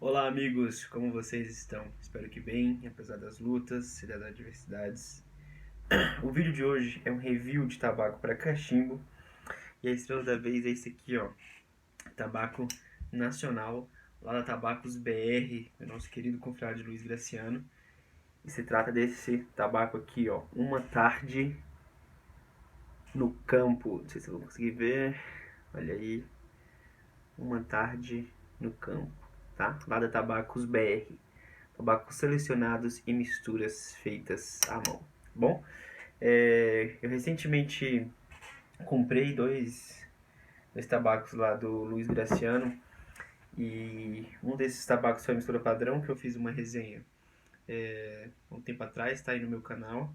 Olá, amigos, como vocês estão? Espero que bem, apesar das lutas e das adversidades. O vídeo de hoje é um review de tabaco para cachimbo e a estrela da vez é esse aqui, ó, tabaco nacional, lá da Tabacos BR, do nosso querido confrade Luiz Graciano. E se trata desse tabaco aqui, ó, Uma Tarde no Campo. Não sei se vocês vão conseguir ver, olha aí, Uma Tarde no Campo, tá? Lá da Tabacos BR. Tabacos selecionados e misturas feitas à mão. Bom, eu recentemente comprei dois tabacos lá do Luiz Graciano e um desses tabacos foi a mistura padrão, que eu fiz uma resenha um tempo atrás, tá aí no meu canal.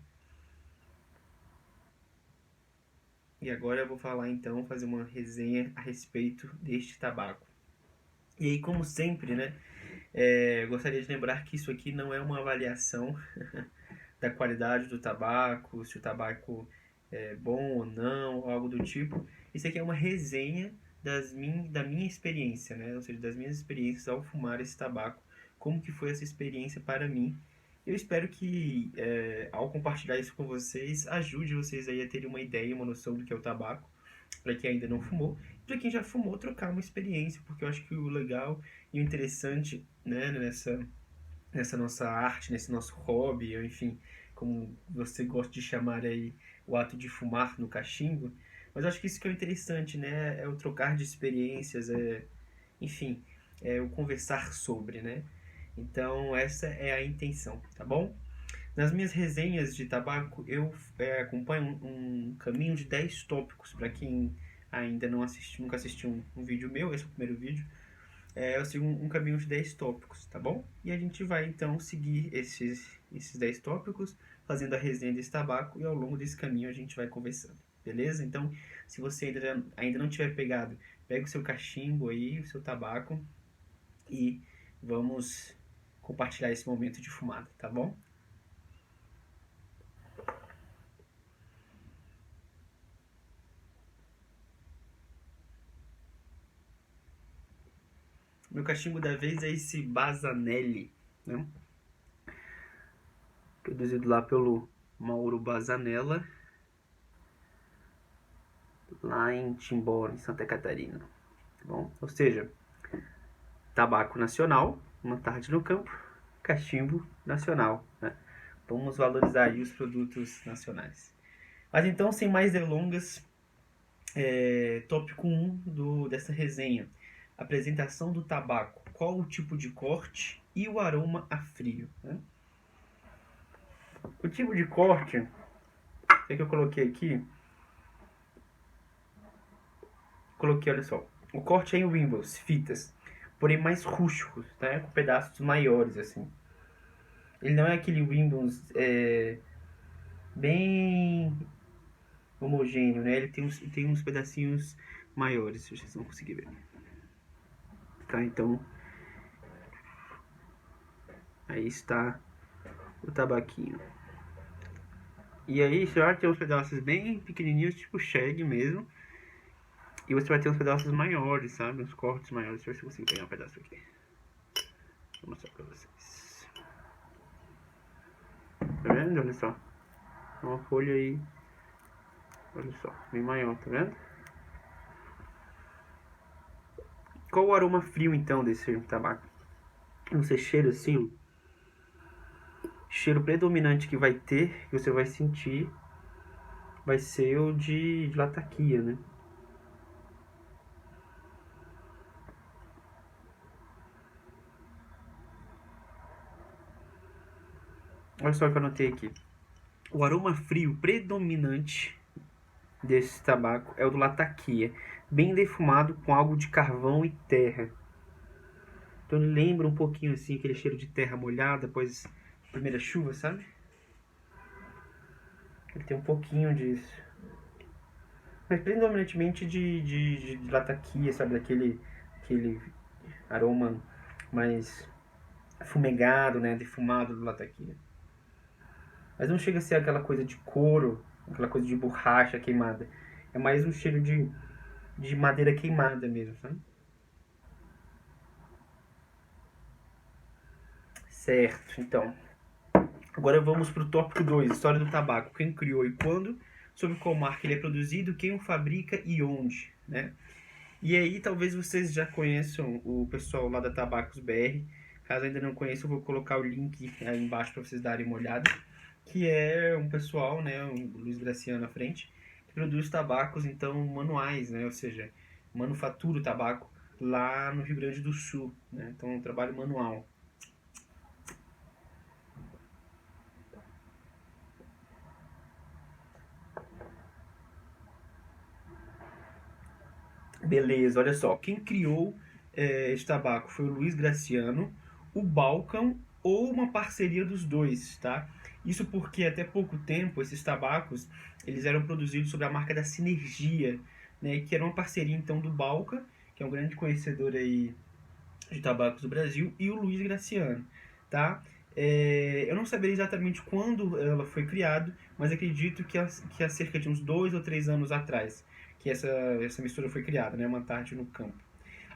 E agora eu vou falar então, fazer uma resenha a respeito deste tabaco. E aí, como sempre, né, gostaria de lembrar que isso aqui não é uma avaliação da qualidade do tabaco, se o tabaco é bom ou não, algo do tipo. Isso aqui é uma resenha da minha experiência, né? Ou seja, das minhas experiências ao fumar esse tabaco. Como que foi essa experiência para mim. Eu espero que, ao compartilhar isso com vocês, ajude vocês aí a terem uma ideia, uma noção do que é o tabaco, para quem ainda não fumou. E para quem já fumou, trocar uma experiência, porque eu acho que o legal e o interessante, né, nessa nossa arte, nesse nosso hobby, ou enfim, como você gosta de chamar aí o ato de fumar no cachimbo. Mas eu acho que isso que é interessante, né? É o trocar de experiências, enfim, é o conversar sobre, né? Então essa é a intenção, tá bom? Nas minhas resenhas de tabaco, eu acompanho um caminho de 10 tópicos para quem ainda não assistiu, nunca assistiu um vídeo meu, esse é o primeiro vídeo. Eu sigo um caminho de 10 tópicos, tá bom? E a gente vai então seguir esses 10 tópicos, fazendo a resenha desse tabaco e ao longo desse caminho a gente vai conversando, beleza? Então, se você ainda não tiver pegado, pega o seu cachimbo aí, o seu tabaco e vamos compartilhar esse momento de fumada, tá bom? Meu cachimbo da vez é esse Bazanelli, né? Produzido lá pelo Mauro Bazanella, lá em Timbó, em Santa Catarina. Tá bom? Ou seja, tabaco nacional, Uma Tarde no Campo, cachimbo nacional, né? Vamos valorizar aí os produtos nacionais. Mas então, sem mais delongas, tópico 1 dessa resenha. Apresentação do tabaco. Qual o tipo de corte e o aroma a frio, né? O tipo de corte, que eu coloquei aqui, olha só, o corte é em Wimbles, fitas, porém mais rústicos, tá? Com pedaços maiores, assim. Ele não é aquele Windows bem homogêneo, né? Ele tem uns pedacinhos maiores, se vocês vão conseguir ver. Tá, então aí está o tabaquinho. E aí você vai ter uns pedaços bem pequenininhos, tipo shag mesmo. E você vai ter uns pedaços maiores, sabe? Uns cortes maiores. Deixa eu ver se eu consigo pegar um pedaço aqui. Vou mostrar pra vocês. Tá vendo? Olha só. Uma folha aí. Olha só, bem maior, tá vendo? Qual o aroma frio então desse tabaco? Você cheira assim, cheiro predominante que vai ter, que você vai sentir, vai ser o de lataquia, né? Olha só o que eu anotei aqui. O aroma frio predominante desse tabaco é o do lataquia, bem defumado com algo de carvão e terra. Então ele lembra um pouquinho assim aquele cheiro de terra molhada após a primeira chuva, sabe? Ele tem um pouquinho disso. Mas predominantemente de lataquia, sabe? Aquele aroma mais fumegado, né? Defumado do lataquia. Mas não chega a ser aquela coisa de couro, aquela coisa de borracha queimada. É mais um cheiro de madeira queimada mesmo, sabe? Certo, então. Agora vamos para o tópico 2, história do tabaco. Quem criou e quando, sob qual marca ele é produzido, quem o fabrica e onde, né? E aí talvez vocês já conheçam o pessoal lá da Tabacos BR. Caso ainda não conheçam, eu vou colocar o link aí embaixo para vocês darem uma olhada. Que é um pessoal, né, o Luiz Graciano à frente, que produz tabacos então manuais, né? Ou seja, manufatura o tabaco lá no Rio Grande do Sul, né? Então é um trabalho manual. Beleza, olha só. Quem criou esse tabaco foi o Luiz Graciano, o Balcão ou uma parceria dos dois, tá? Isso porque até pouco tempo esses tabacos eles eram produzidos sob a marca da Sinergia, né? Que era uma parceria então do Balca, que é um grande conhecedor aí de tabacos do Brasil, e o Luiz Graciano, tá? Eu não saberia exatamente quando ela foi criada, mas acredito que há cerca de uns 2 ou 3 anos atrás que essa mistura foi criada, né? Uma tarde no campo.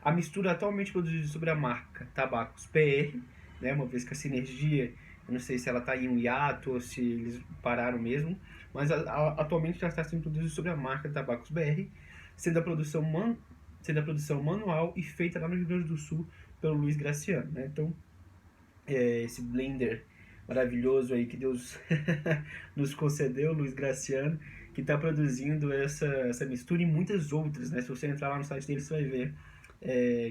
A mistura atualmente produzida sobre a marca Tabacos PR, né? Uma vez que a Sinergia, eu não sei se ela está em um hiato ou se eles pararam mesmo, mas atualmente já está sendo produzida sobre a marca Tabacos BR, sendo a produção, sendo a produção manual e feita lá no Rio Grande do Sul pelo Luiz Graciano, né? Então, esse blender maravilhoso aí que Deus nos concedeu, Luiz Graciano, que está produzindo essa mistura e muitas outras, né? Se você entrar lá no site dele, você vai ver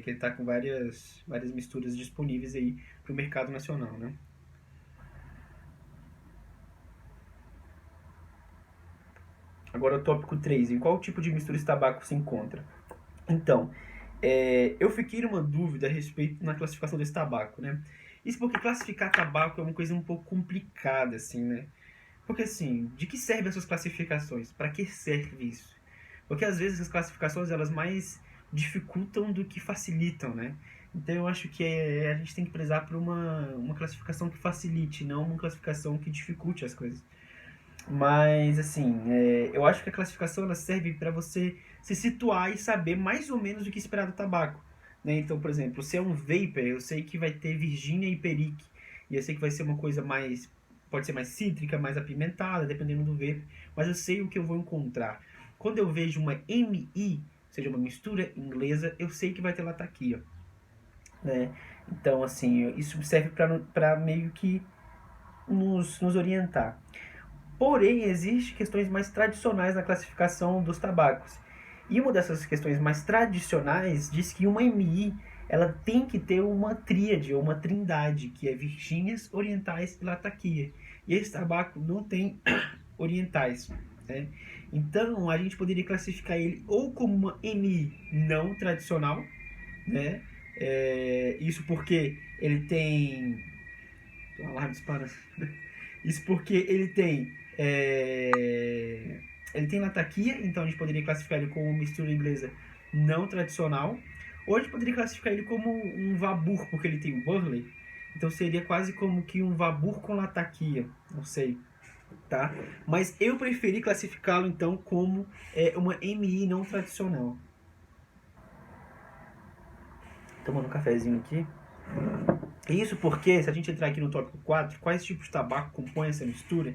que ele está com várias misturas disponíveis aí para o mercado nacional, né? Agora o tópico 3, em qual tipo de mistura esse tabaco se encontra? Então, eu fiquei numa dúvida a respeito na classificação desse tabaco, né? Isso porque classificar tabaco é uma coisa um pouco complicada, assim, né? Porque assim, de que servem essas classificações? Para que serve isso? Porque às vezes as classificações elas mais dificultam do que facilitam, né? Então eu acho que a gente tem que prezar por uma classificação que facilite, não uma classificação que dificulte as coisas. Mas, assim, eu acho que a classificação ela serve para você se situar e saber mais ou menos o que esperar do tabaco. Né? Então, por exemplo, se é um vapor, eu sei que vai ter Virginia e Perique. E eu sei que vai ser uma coisa mais. Pode ser mais cítrica, mais apimentada, dependendo do vapor. Mas eu sei o que eu vou encontrar. Quando eu vejo uma MI, ou seja, uma mistura inglesa, eu sei que vai ter lataquia. Né? Então, assim, isso serve para meio que nos orientar. Porém, existem questões mais tradicionais na classificação dos tabacos. E uma dessas questões mais tradicionais diz que uma MI ela tem que ter uma tríade ou uma trindade, que é Virgínias, Orientais e Lataquia. E esse tabaco não tem orientais. Né? Então, a gente poderia classificar ele ou como uma MI não tradicional, né? Isso porque ele tem... Tem um alarme disparando. Isso porque ele tem lataquia, então a gente poderia classificar ele como uma mistura inglesa não tradicional. Ou a gente poderia classificar ele como um vabur, porque ele tem o Burley. Então seria quase como que um vabur com lataquia, não sei, tá? Mas eu preferi classificá-lo então como uma MI não tradicional. Tomando um cafezinho aqui. Isso porque, se a gente entrar aqui no tópico 4, quais tipos de tabaco compõem essa mistura?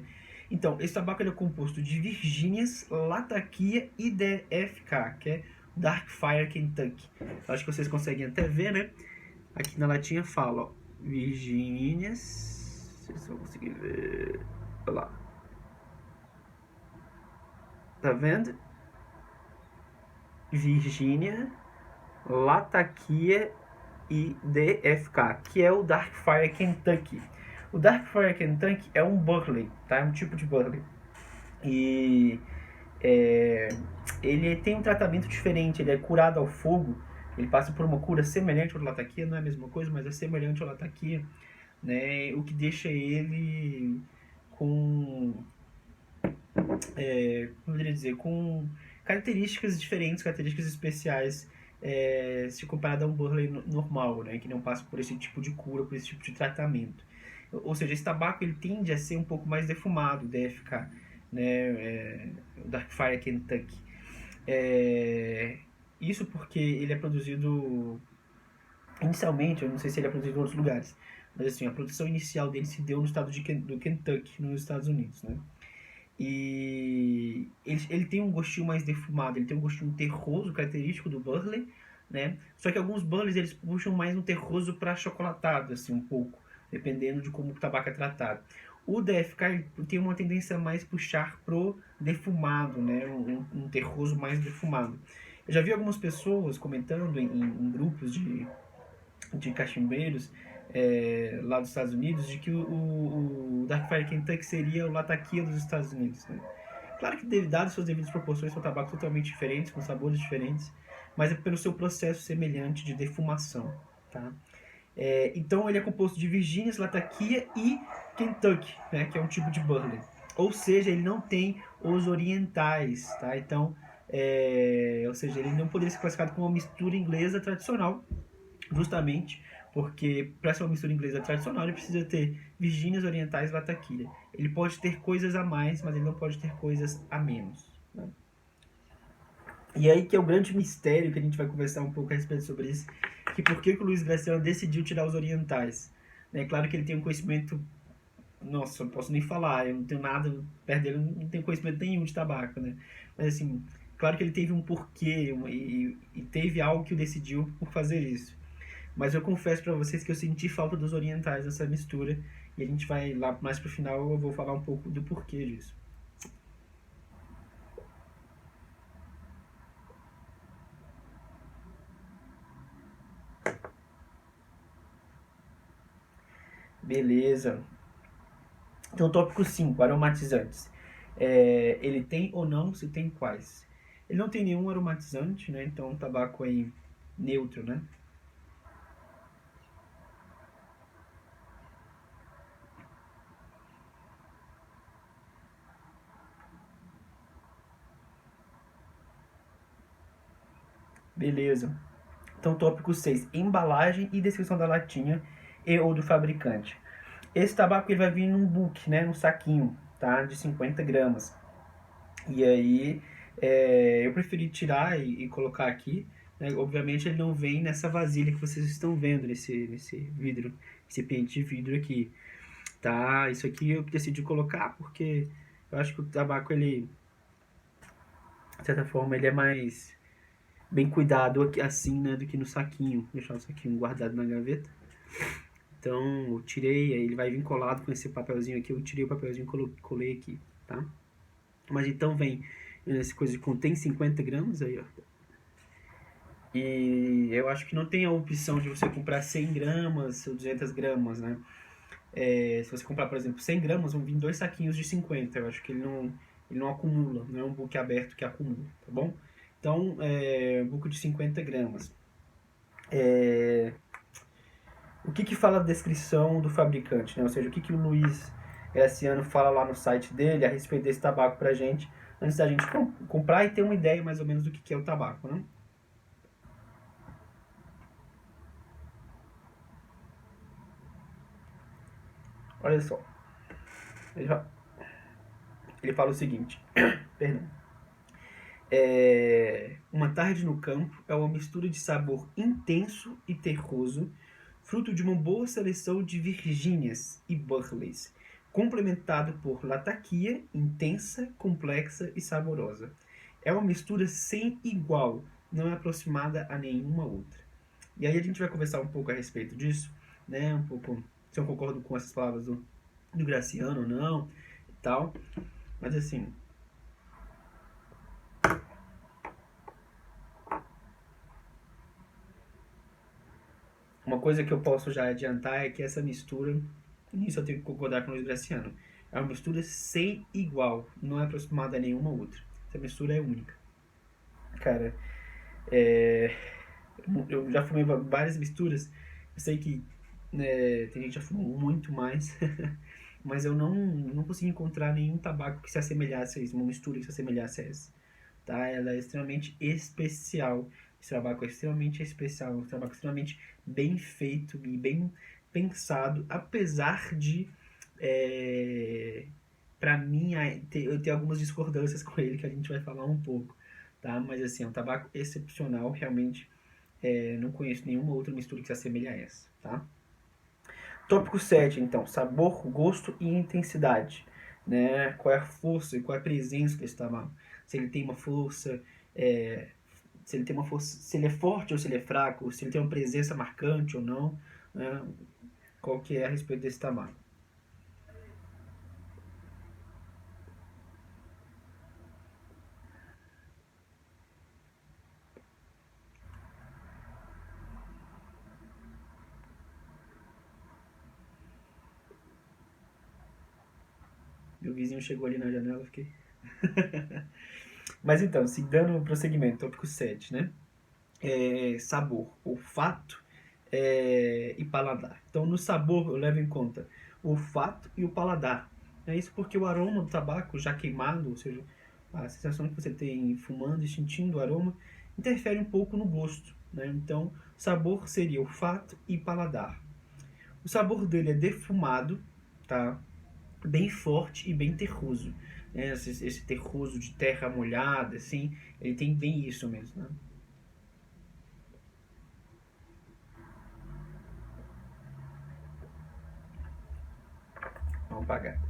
Então, esse tabaco ele é composto de Virgínias, Lataquia e DFK, que é Dark Fire Kentucky. Acho que vocês conseguem até ver, né? Aqui na latinha fala, ó, Virgínias... Vocês vão conseguir ver... Olha lá. Tá vendo? Virgínia, Lataquia e DFK, que é o Dark Fire Kentucky. O Dark Fire Kentucky é um Burley, tá? É um tipo de Burley. E ele tem um tratamento diferente, ele é curado ao fogo, ele passa por uma cura semelhante ao lataquia, não é a mesma coisa, mas é semelhante ao lataquia, né? O que deixa ele com, como poderia dizer, com características diferentes, características especiais, se comparado a um Burley normal, né? Que não passa por esse tipo de cura, por esse tipo de tratamento. Ou seja, esse tabaco ele tende a ser um pouco mais defumado, DFK, né? O Dark Fire Kentucky. Isso porque ele é produzido inicialmente, eu não sei se ele é produzido em outros lugares, Mas assim, a produção inicial dele se deu no estado do Kentucky, nos Estados Unidos, né? E ele tem um gostinho mais defumado, ele tem um gostinho terroso característico do Burley, né? Só que alguns Burleys eles puxam mais um terroso para achocolatado, assim, um pouco, dependendo de como o tabaco é tratado. O DFK tem uma tendência mais puxar pro defumado, né? Um terroso mais defumado. Eu já vi algumas pessoas comentando em grupos de cachimbeiros lá dos Estados Unidos de que o Dark Fire Kentucky seria o Latakia dos Estados Unidos, né? Claro que dadas suas devidas proporções são tabacos totalmente diferentes, com sabores diferentes, mas é pelo seu processo semelhante de defumação, tá? Então ele é composto de Virgínia, Latakia e Kentucky, né, que é um tipo de Burley. Ou seja, ele não tem os orientais, tá? Então, ou seja, ele não poderia ser classificado como uma mistura inglesa tradicional, justamente porque para ser uma mistura inglesa tradicional ele precisa ter Virgínias, orientais e Latakia. Ele pode ter coisas a mais, mas ele não pode ter coisas a menos, né? E aí que é o grande mistério que a gente vai conversar um pouco a respeito sobre isso, que por que o Luiz Graciano decidiu tirar os orientais. É claro que ele tem um conhecimento, nossa, eu não posso nem falar, eu não tenho nada perto dele, eu não tenho conhecimento nenhum de tabaco, né? Mas assim, claro que ele teve um porquê e teve algo que o decidiu por fazer isso. Mas eu confesso para vocês que eu senti falta dos orientais nessa mistura, e a gente vai lá mais pro final, eu vou falar um pouco do porquê disso. Beleza. Então, tópico 5, aromatizantes. Ele tem ou não, se tem quais? Ele não tem nenhum aromatizante, né? Então, um tabaco aí neutro, né? Beleza. Então, tópico 6, embalagem e descrição da latinha e ou do fabricante. Esse tabaco ele vai vir num book, né? Num saquinho, tá? De 50 gramas. E aí, eu preferi tirar e colocar aqui, né? Obviamente ele não vem nessa vasilha que vocês estão vendo, nesse vidro, recipiente de vidro aqui, tá? Isso aqui eu decidi colocar porque eu acho que o tabaco, ele, de certa forma, ele é mais bem cuidado aqui, assim, né, do que no saquinho. Deixar o saquinho guardado na gaveta. Então, eu tirei, aí ele vai vir colado com esse papelzinho aqui, eu tirei o papelzinho e colei aqui, tá? Mas então vem essa coisa de contém 50 gramas aí, ó. E eu acho que não tem a opção de você comprar 100 gramas ou 200 gramas, né? Se você comprar, por exemplo, 100 gramas, vão vir dois saquinhos de 50. Eu acho que ele não acumula, não é um book aberto que acumula, tá bom? Então, um book de 50 gramas. O que fala a descrição do fabricante, né? Ou seja, o que o Luiz Graciano fala lá no site dele a respeito desse tabaco pra gente, antes da gente comprar e ter uma ideia mais ou menos do que é o tabaco, né? Olha só, ele, ele fala o seguinte, perdão. Uma tarde no campo é uma mistura de sabor intenso e terroso, fruto de uma boa seleção de Virgínias e Burleys, complementado por lataquia intensa, complexa e saborosa. É uma mistura sem igual, não é aproximada a nenhuma outra. E aí a gente vai conversar um pouco a respeito disso, né? Um pouco se eu concordo com essas palavras do Graciano ou não e tal. Mas assim, uma coisa que eu posso já adiantar é que essa mistura, nisso eu tenho que concordar com o Luiz Graciano, é uma mistura sem igual, não é aproximada a nenhuma outra. Essa mistura é única. Cara, é, eu já fumei várias misturas, eu sei que tem gente que já fumou muito mais, mas eu não consegui encontrar nenhum tabaco que se assemelhasse a isso, uma mistura que se assemelhasse a essa. Tá? Ela é extremamente especial. Esse trabalho é extremamente especial, um trabalho extremamente bem feito e bem pensado, apesar de, para mim, eu tenho algumas discordâncias com ele que a gente vai falar um pouco, tá? Mas assim, é um tabaco excepcional, realmente não conheço nenhuma outra mistura que se assemelhe a essa, tá? Tópico 7, então, sabor, gosto e intensidade. Né? Qual é a força e qual é a presença desse tabaco? Se ele tem uma força, é, se ele tem uma força, se ele é forte ou se ele é fraco, se ele tem uma presença marcante ou não, né? Qual que é a respeito desse tabaco? Meu vizinho chegou ali na janela, eu fiquei. Mas então, se dando prosseguimento, tópico 7, né? Sabor, olfato e paladar. Então, no sabor, eu levo em conta o olfato e o paladar. É isso porque o aroma do tabaco já queimado, ou seja, a sensação que você tem fumando e sentindo o aroma, interfere um pouco no gosto. Né? Então, sabor seria olfato e paladar. O sabor dele é defumado, tá? Bem forte e bem terroso. Né? Esse terroso de terra molhada, assim, ele tem bem isso mesmo. Né? Vamos pagar.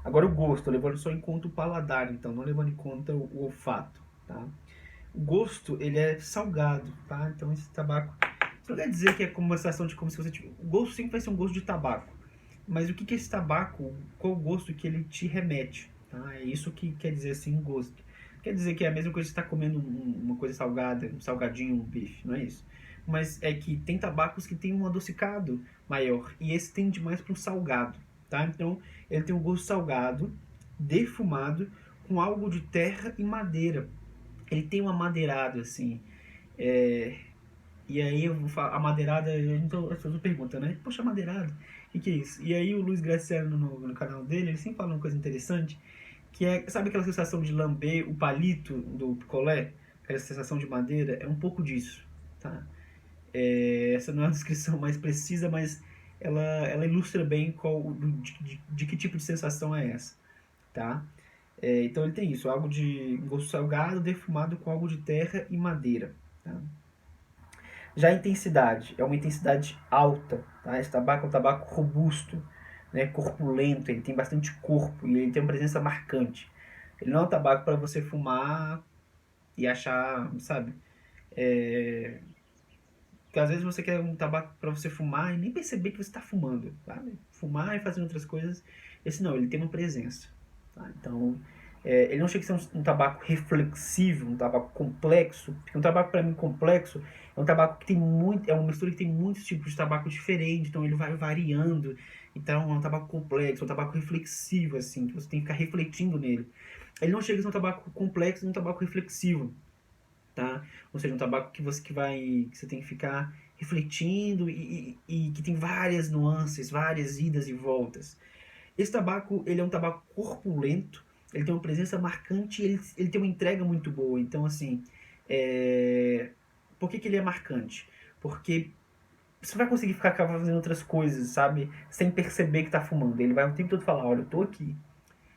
Agora o gosto, levando só em conta o paladar, então, não levando em conta o olfato, tá? O gosto, ele é salgado, tá? Então esse tabaco, isso não quer dizer que é como uma sensação de como se você o gosto sempre vai ser um gosto de tabaco. Mas o que é esse tabaco, qual o gosto que ele te remete, tá? É isso que quer dizer assim, gosto. Quer dizer que é a mesma coisa que você está comendo uma coisa salgada, um salgadinho, um bife, não é isso? Mas é que tem tabacos que tem um adocicado maior e esse tende mais para um salgado, tá? Então ele tem um gosto salgado, defumado, com algo de terra e madeira. Ele tem um amadeirado assim. É, e aí eu vou falar, a madeirada, então as pessoas perguntam, né? Poxa, madeirado, o que é isso? E aí o Luiz Graciano no canal dele, ele sempre fala uma coisa interessante, que é, sabe aquela sensação de lamber o palito do picolé? Aquela sensação de madeira, é um pouco disso, tá? Essa não é uma descrição mais precisa, mas ela ilustra bem de que tipo de sensação é essa, tá? Então ele tem isso, algo de gosto salgado, defumado com algo de terra e madeira, tá? Já a intensidade é uma intensidade alta, tá? Esse tabaco é um tabaco robusto, né? Corpulento, ele tem bastante corpo e ele tem uma presença marcante. Ele não é um tabaco para você fumar e achar, sabe? É, Porque às vezes você quer um tabaco para você fumar e nem perceber que você está fumando, sabe? Fumar e fazendo outras coisas. Esse não, ele tem uma presença. Tá? Então, ele não chega a ser um tabaco reflexivo, um tabaco complexo, porque um tabaco para mim complexo é um tabaco que tem muito, é uma mistura que tem muitos tipos de tabaco diferentes, então ele vai variando. Então é um tabaco complexo, é um tabaco reflexivo, assim, que você tem que ficar refletindo nele. Ele não chega a ser um tabaco complexo, um tabaco reflexivo, tá? Ou seja, um tabaco que você tem que ficar refletindo e que tem várias nuances, várias idas e voltas. Esse tabaco, ele é um tabaco corpulento, ele tem uma presença marcante, ele tem uma entrega muito boa. Então, assim, por que ele é marcante? Porque você vai conseguir ficar fazendo outras coisas, sabe? Sem perceber que tá fumando. Ele vai o tempo todo falar, olha, eu tô aqui.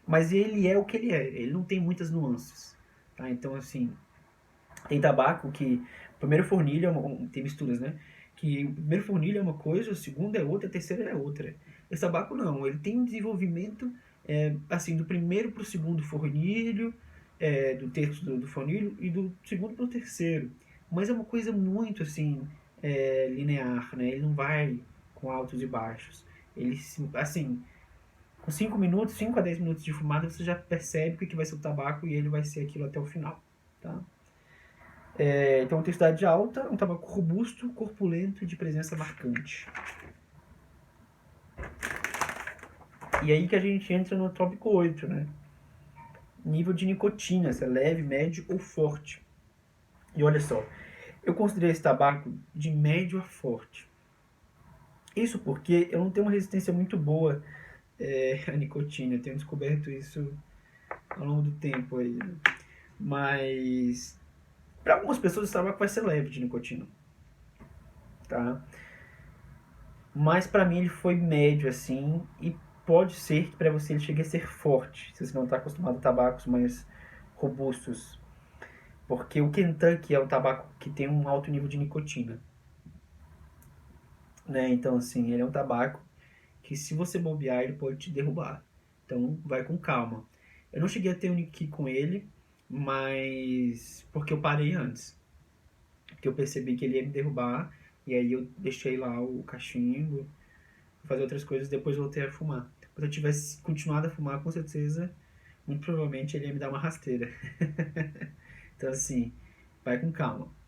Mas ele é o que ele é, ele não tem muitas nuances. Tá? Então, assim, tem tabaco que o primeiro fornilho tem misturas, né? Que o primeiro fornilho é uma coisa, o segundo é outra, a terceira é outra. Esse tabaco não, ele tem um desenvolvimento assim, do primeiro para o segundo fornilho, do terço do fornilho e do segundo para o terceiro. Mas é uma coisa muito assim, linear, né? Ele não vai com altos e baixos. Ele, assim, com 5 minutos, 5 a 10 minutos de fumada, você já percebe o que vai ser o tabaco e ele vai ser aquilo até o final, tá? Então, intensidade alta, um tabaco robusto, corpulento e de presença marcante. E aí que a gente entra no tópico 8, né? Nível de nicotina, se é leve, médio ou forte. E olha só, eu considerei esse tabaco de médio a forte. Isso porque eu não tenho uma resistência muito boa à nicotina. Eu tenho descoberto isso ao longo do tempo aí. Né? Mas para algumas pessoas esse tabaco vai ser leve de nicotina, tá? Mas para mim ele foi médio assim e pode ser que para você ele chegue a ser forte, se você não está acostumado a tabacos mais robustos, porque o Kentucky é um tabaco que tem um alto nível de nicotina, né? Então assim, ele é um tabaco que se você bobear, ele pode te derrubar. Então, vai com calma. Eu não cheguei a ter um Nick com ele, mas porque eu parei antes. Porque eu percebi que ele ia me derrubar, e aí eu deixei lá o cachimbo, fazer outras coisas, depois voltei a fumar. Se eu tivesse continuado a fumar, com certeza, muito provavelmente ele ia me dar uma rasteira. Então, assim, vai com calma.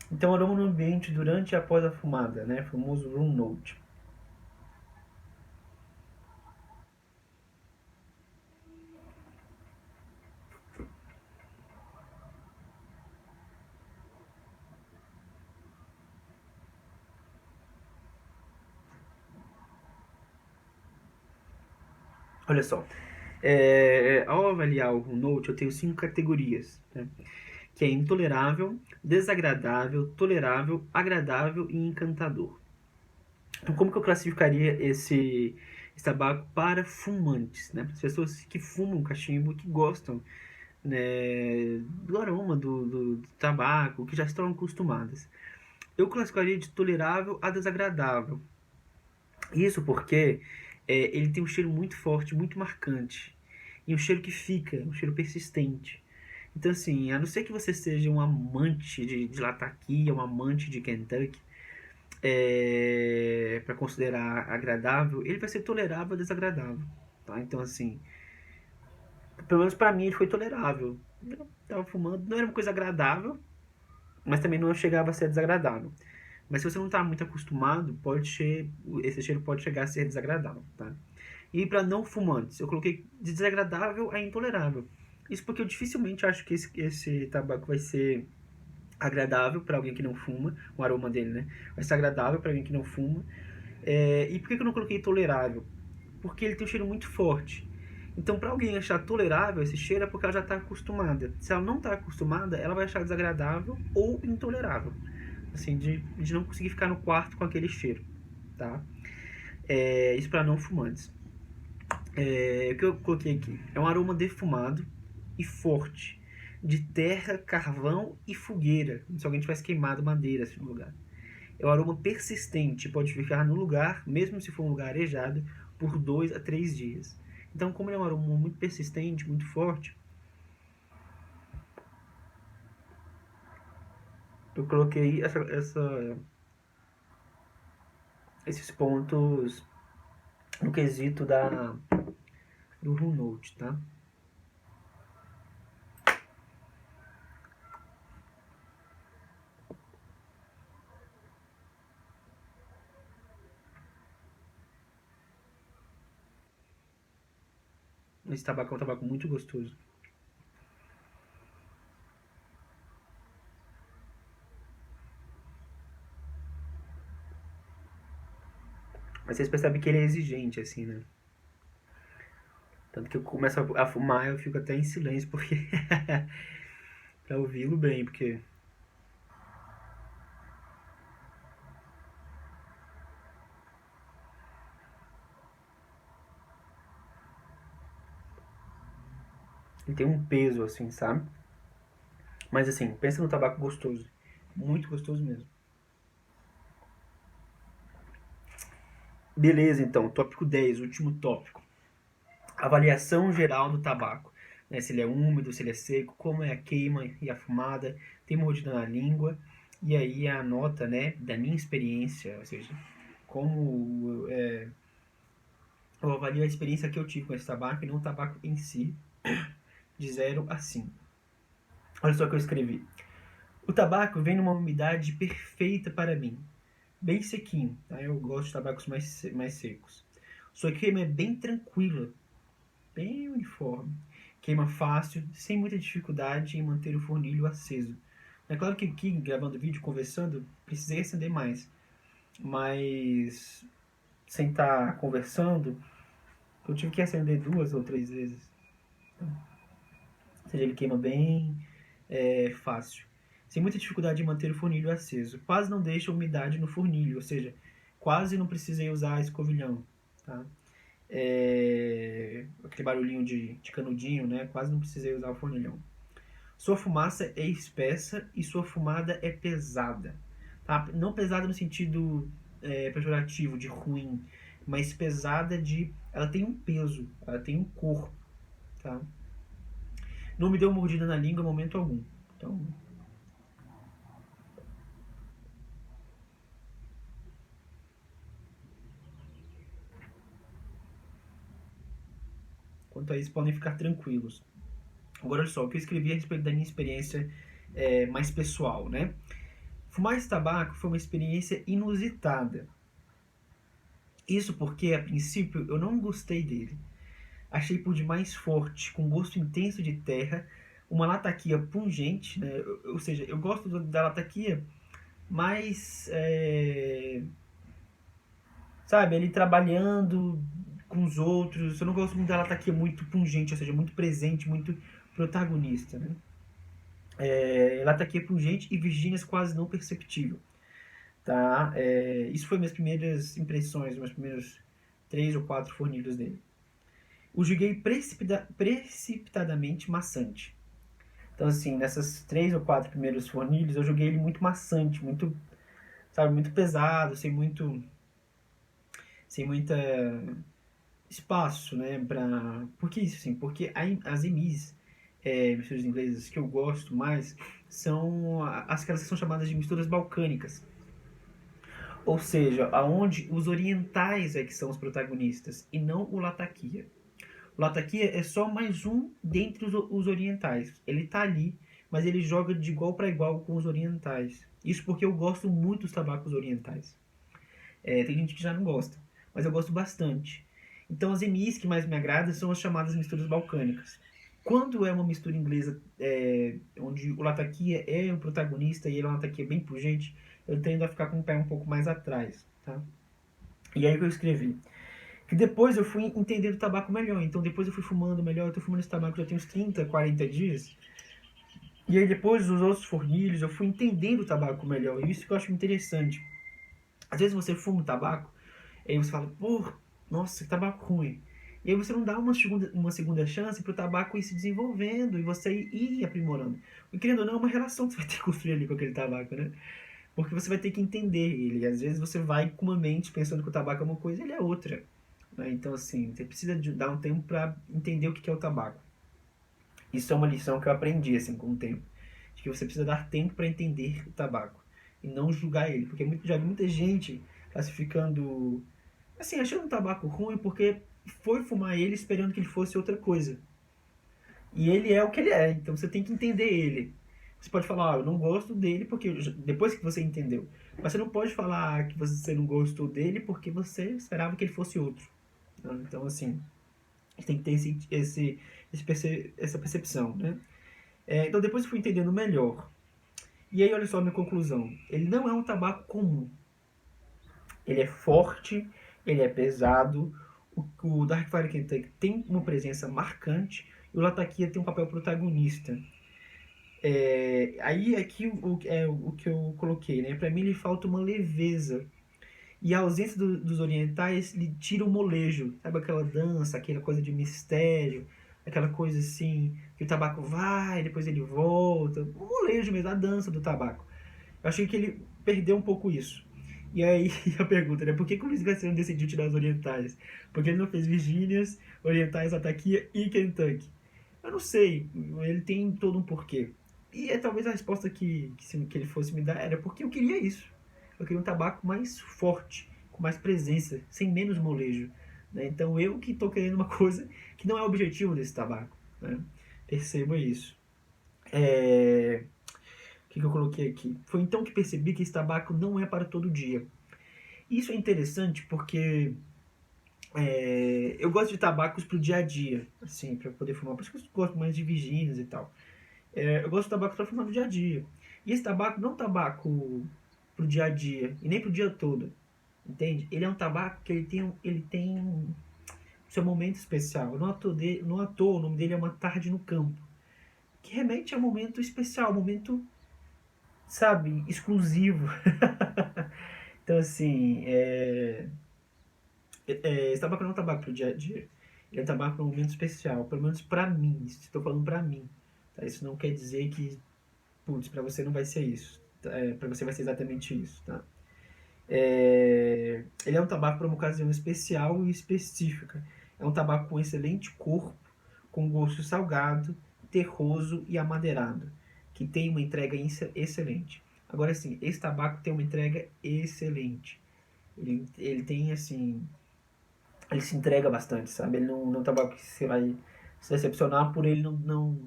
Então, aroma no ambiente durante e após a fumada, né? O famoso room note. Olha só, ao avaliar o room note, eu tenho 5 categorias, né? Que é intolerável, desagradável, tolerável, agradável e encantador. Então, como que eu classificaria esse tabaco para fumantes, né? As pessoas que fumam cachimbo, que gostam, né, do aroma do tabaco, que já estão acostumadas. Eu classificaria de tolerável a desagradável. Isso porque ele tem um cheiro muito forte, muito marcante. E um cheiro que fica, um cheiro persistente. Então, assim, a não ser que você seja um amante de lataquia, um amante de Kentucky, para considerar agradável, ele vai ser tolerável ou desagradável. Tá? Então, assim, pelo menos pra mim ele foi tolerável. Eu tava fumando, não era uma coisa agradável, mas também não chegava a ser desagradável. Mas se você não tá muito acostumado, esse cheiro pode chegar a ser desagradável, tá? E para não fumantes, eu coloquei de desagradável a intolerável. Isso porque eu dificilmente acho que esse tabaco vai ser agradável para alguém que não fuma, o aroma dele, né? Vai ser agradável para alguém que não fuma. E por que eu não coloquei tolerável? Porque ele tem um cheiro muito forte. Então, para alguém achar tolerável esse cheiro é porque ela já está acostumada. Se ela não está acostumada, ela vai achar desagradável ou intolerável. Assim, de não conseguir ficar no quarto com aquele cheiro, tá? Isso para não fumantes. O que eu coloquei aqui? É um aroma defumado e forte, de terra, carvão e fogueira, como se alguém tivesse queimado madeira assim, no lugar. É um aroma persistente, pode ficar no lugar, mesmo se for um lugar arejado, por 2 a 3 dias. Então, como ele é um aroma muito persistente, muito forte, eu coloquei esses pontos no quesito do Blue Note, tá? Esse tabaco é um tabaco muito gostoso. Mas vocês percebem que ele é exigente, assim, né? Tanto que eu começo a fumar, eu fico até em silêncio, porque pra ouvi-lo bem, porque ele tem um peso, assim, sabe? Mas assim, pensa no tabaco gostoso. Muito gostoso mesmo. Beleza, então, tópico 10, último tópico. Avaliação geral do tabaco. Né? Se ele é úmido, se ele é seco, como é a queima e a fumada, tem mordida na língua. E aí a nota, né, da minha experiência, ou seja, como eu avalio a experiência que eu tive com esse tabaco e não o tabaco em si, de 0 a 5. Olha só o que eu escrevi. O tabaco vem numa umidade perfeita para mim, bem sequinho, tá? Eu gosto de tabacos mais secos. Sua queima é bem tranquila, bem uniforme. Queima fácil, sem muita dificuldade em manter o fornilho aceso. É claro que aqui, gravando vídeo, conversando, precisei acender mais. Mas, sem estar conversando, eu tive que acender 2 ou 3 vezes. Ou seja, ele queima bem fácil. Sem muita dificuldade em manter o fornilho aceso. Quase não deixa umidade no fornilho, ou seja, quase não precisei usar escovilhão. Tá? aquele barulhinho de canudinho, né? Quase não precisei usar o fornilhão. Sua fumaça é espessa e sua fumada é pesada. Tá? Não pesada no sentido pejorativo, de ruim, mas pesada de... Ela tem um peso, ela tem um corpo, tá? Não me deu mordida na língua em momento algum. Então, quanto a isso, podem ficar tranquilos. Agora, olha só, o que eu escrevi a respeito da minha experiência mais pessoal, né? Fumar esse tabaco foi uma experiência inusitada. Isso porque, a princípio, eu não gostei dele. Achei por demais forte, com gosto intenso de terra, uma lataquia pungente, né? Ou seja, eu gosto da lataquia, mas, sabe, ele trabalhando com os outros. Eu não gosto muito da lataquia muito pungente, ou seja, muito presente, muito protagonista, né? Lataquia pungente e Virgínias quase não perceptível, tá? Isso foi minhas primeiras impressões, meus primeiros 3 ou 4 fornilhos dele. O julguei precipitadamente maçante. Então, assim, nessas 3 ou 4 primeiros fornilhos, eu joguei ele muito maçante, muito, sabe, muito pesado, sem muita espaço, né, pra... Por que isso, assim? Porque as EMIs, misturas inglesas, que eu gosto mais, são aquelas que são chamadas de misturas balcânicas. Ou seja, aonde os orientais é que são os protagonistas, e não o latakia. O latakia é só mais um dentre os orientais. Ele tá ali, mas ele joga de igual para igual com os orientais. Isso porque eu gosto muito dos tabacos orientais. Tem gente que já não gosta, mas eu gosto bastante. Então as EMIs que mais me agradam são as chamadas misturas balcânicas. Quando é uma mistura inglesa onde o latakia é o protagonista e ele é um latakia bem pungente, eu tendo a ficar com o pé um pouco mais atrás. Tá? E aí que eu escrevi que depois eu fui entendendo o tabaco melhor. Então depois eu fui fumando melhor. Eu tô fumando esse tabaco já tem uns 30, 40 dias. E aí depois os outros fornilhos eu fui entendendo o tabaco melhor. E isso que eu acho interessante. Às vezes você fuma um tabaco, e aí você fala, pô, nossa, que tabaco ruim. E aí você não dá uma segunda chance pro tabaco ir se desenvolvendo e você ir aprimorando. E querendo ou não, é uma relação que você vai ter que construir ali com aquele tabaco, né? Porque você vai ter que entender ele. E às vezes você vai com uma mente pensando que o tabaco é uma coisa e ele é outra. Né? Então, assim, você precisa dar um tempo para entender o que é o tabaco. Isso é uma lição que eu aprendi, assim, com o tempo. De que você precisa dar tempo para entender o tabaco. E não julgar ele. Porque já vi muita gente classificando, assim, achando um tabaco ruim porque foi fumar ele esperando que ele fosse outra coisa. E ele é o que ele é. Então você tem que entender ele. Você pode falar, eu não gosto dele porque depois que você entendeu. Mas você não pode falar que você não gostou dele porque você esperava que ele fosse outro. Então, assim, a gente tem que ter essa percepção, né? Então, depois eu fui entendendo melhor. E aí, olha só a minha conclusão. Ele não é um tabaco comum. Ele é forte, ele é pesado. O Dark Fire Kentucky tem uma presença marcante e o Latakia tem um papel protagonista. Aí, aqui, o que eu coloquei, né? Pra mim, ele falta uma leveza. E a ausência dos orientais lhe tira o molejo, sabe? Aquela dança, aquela coisa de mistério, aquela coisa assim, que o tabaco vai, depois ele volta. O molejo mesmo, a dança do tabaco. Eu achei que ele perdeu um pouco isso. E aí a pergunta, né? Por que, que o Luiz Garcia decidiu tirar os orientais? Porque ele não fez Virgínias, Orientais, Ataquia e Kentucky? Eu não sei, ele tem todo um porquê. E talvez a resposta que ele fosse me dar era porque eu queria isso. Eu queria um tabaco mais forte, com mais presença, sem menos molejo. Né? Então eu que estou querendo uma coisa que não é o objetivo desse tabaco. Né? Perceba isso. O que eu coloquei aqui? Foi então que percebi que esse tabaco não é para todo dia. Isso é interessante porque eu gosto de tabacos pro dia a dia, assim, para poder fumar. Por isso que eu gosto mais de Virgínias e tal. Eu gosto de tabaco para fumar no dia a dia. E esse tabaco não é um tabaco pro dia a dia e nem pro dia todo, entende? Ele é um tabaco que ele tem seu momento especial. Não à toa, o nome dele é Uma Tarde no Campo, que remete a um momento especial, um momento, sabe, exclusivo. Então, assim, Esse tabaco não é um tabaco pro dia a dia. Ele é um tabaco para um momento especial. Pelo menos pra mim. Estou falando pra mim. Tá? Isso não quer dizer que, putz, pra você não vai ser isso. Pra você vai ser exatamente isso, tá? Ele é um tabaco para uma ocasião especial e específica. É um tabaco com excelente corpo, com gosto salgado, terroso e amadeirado, que tem uma entrega excelente. Agora sim, esse tabaco tem uma entrega excelente. Ele tem assim, ele se entrega bastante, sabe? Ele não é um tabaco que você vai se decepcionar por ele não,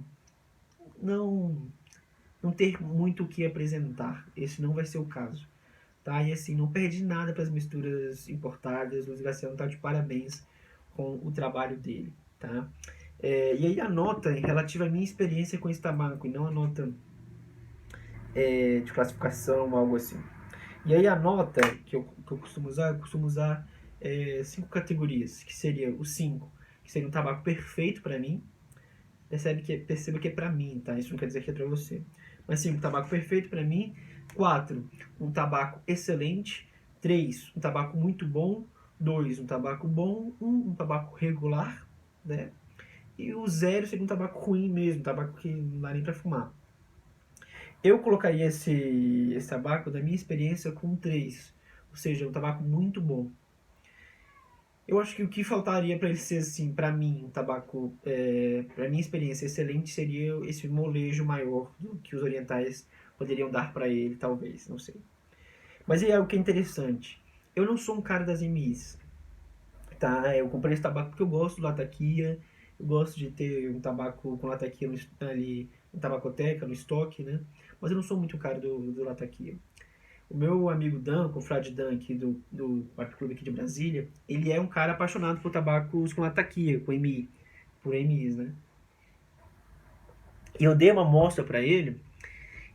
não ter muito o que apresentar. Esse não vai ser o caso. Tá? E assim, não perdi nada para as misturas importadas. O Luiz Garcia tá de parabéns com o trabalho dele. Tá? E aí a nota relativa à minha experiência com esse tabaco, e não a nota de classificação, algo assim. E aí a nota que eu costumo usar 5 categorias, que seria o 5, que seria um tabaco perfeito para mim. Perceba que é para mim, tá? Isso não quer dizer que é para você. Mas 5, tabaco perfeito para mim. 4, um tabaco excelente. 3, um tabaco muito bom. 2, um tabaco bom. 1, um tabaco regular, né? E o 0 seria um tabaco ruim mesmo, um tabaco que não dá nem para fumar. Eu colocaria esse tabaco, da minha experiência, com 3. Ou seja, um tabaco muito bom. Eu acho que o que faltaria para ele ser, assim, para mim, um tabaco, para minha experiência, excelente, seria esse molejo maior do que os orientais poderiam dar para ele, talvez, não sei. Mas é o que é interessante. Eu não sou um cara das MIs, tá? Eu comprei esse tabaco porque eu gosto do Latakia, eu gosto de ter um tabaco com Latakia ali, na tabacoteca, no estoque, né? Mas eu não sou muito cara do Latakia. O meu amigo Dan, o Frade Dan aqui do Parque Clube aqui de Brasília, ele é um cara apaixonado por tabacos com ataquia, com MI, por MIs, né? E eu dei uma amostra pra ele,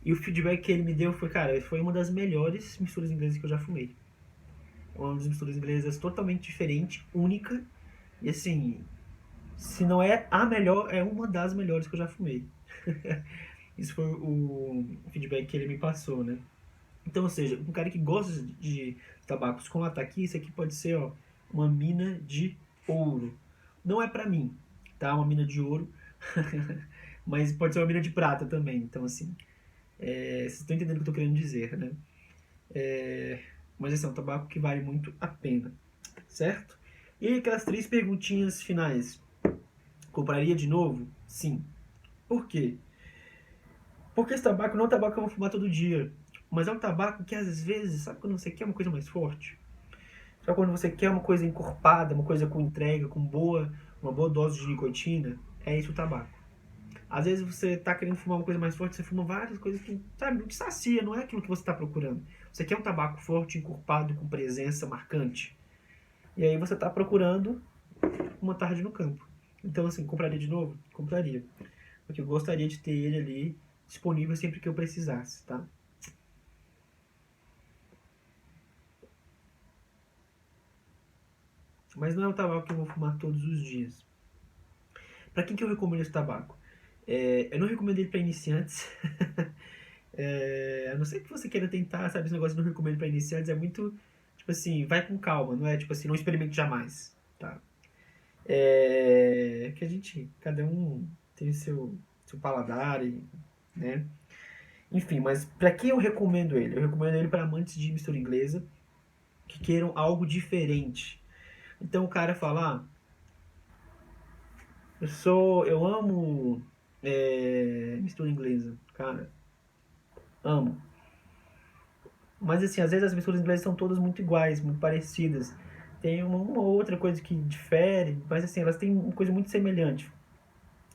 e o feedback que ele me deu foi, cara, foi uma das melhores misturas inglesas que eu já fumei. Uma das misturas inglesas totalmente diferente, única, e assim, se não é a melhor, é uma das melhores que eu já fumei. Isso foi o feedback que ele me passou, né? Então, ou seja, um cara que gosta de tabacos com ataqui, isso aqui pode ser, ó, uma mina de ouro. Não é pra mim, tá? Uma mina de ouro, mas pode ser uma mina de prata também. Então, assim, vocês estão entendendo o que eu tô querendo dizer, né? Mas esse é um tabaco que vale muito a pena, certo? E aquelas 3 perguntinhas finais. Compraria de novo? Sim. Por quê? Porque esse tabaco não é um tabaco que eu vou fumar todo dia. Mas é um tabaco que às vezes, sabe quando você quer uma coisa mais forte? Sabe quando você quer uma coisa encorpada, uma coisa com entrega, com uma boa dose de nicotina? É isso o tabaco. Às vezes você tá querendo fumar uma coisa mais forte, você fuma várias coisas que, sabe, não te sacia, não é aquilo que você está procurando. Você quer um tabaco forte, encorpado, com presença marcante. E aí você tá procurando uma tarde no campo. Então, assim, compraria de novo? Compraria. Porque eu gostaria de ter ele ali disponível sempre que eu precisasse, tá? Mas não é um tabaco que eu vou fumar todos os dias. Para quem que eu recomendo esse tabaco? Eu não recomendo ele para iniciantes. A não ser que você queira tentar, sabe? Esse negócio de não recomendo para iniciantes é muito, tipo assim, vai com calma, não é tipo assim, não experimente jamais, tá? Que a gente, cada um tem o seu paladar, né? Enfim, mas para quem eu recomendo ele? Eu recomendo ele para amantes de mistura inglesa que queiram algo diferente. Então o cara fala, eu amo mistura inglesa, cara, amo. Mas assim, às vezes as misturas inglesas são todas muito iguais, muito parecidas. Tem uma outra coisa que difere, mas assim, elas têm uma coisa muito semelhante.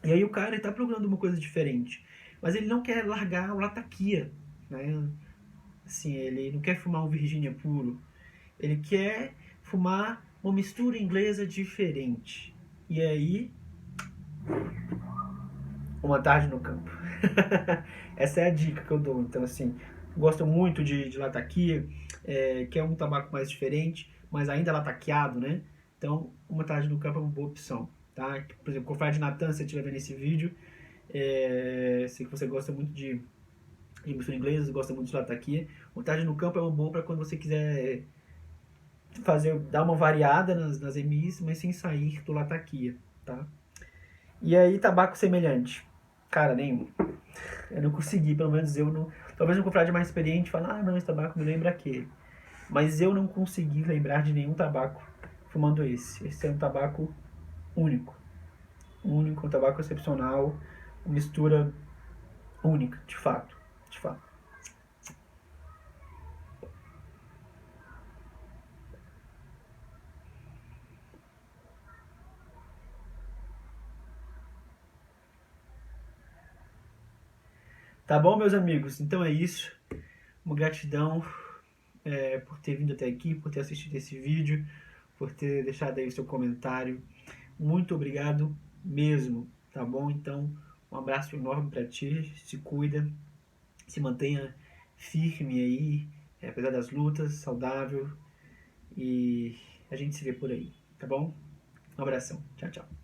E aí o cara ele tá procurando uma coisa diferente. Mas ele não quer largar o lataquia, né? Assim, ele não quer fumar um Virginia puro. Ele quer fumar uma mistura inglesa diferente. E aí, uma tarde no campo. Essa é a dica que eu dou. Então, assim, gosto muito de lataquia, que é um tabaco mais diferente, mas ainda lataqueado, né? Então, uma tarde no campo é uma boa opção, tá? Por exemplo, confrade Natan, se você estiver vendo esse vídeo, sei que você gosta muito de mistura inglesa, gosta muito de lataquia. Uma tarde no campo é uma boa para quando você quiser dar uma variada nas EMIs, mas sem sair do lataquia, tá? E aí, tabaco semelhante? Cara, nenhum. Eu não consegui, pelo menos eu não... Talvez um confrade mais experiente fale, não, esse tabaco me lembra aquele. Mas eu não consegui lembrar de nenhum tabaco fumando esse. Esse é um tabaco único. Único, um tabaco excepcional, uma mistura única, de fato. De fato. Tá bom, meus amigos? Então é isso. Uma gratidão por ter vindo até aqui, por ter assistido esse vídeo, por ter deixado aí o seu comentário. Muito obrigado mesmo, tá bom? Então, um abraço enorme para ti, se cuida, se mantenha firme aí, apesar das lutas, saudável, e a gente se vê por aí, tá bom? Um abração, tchau, tchau.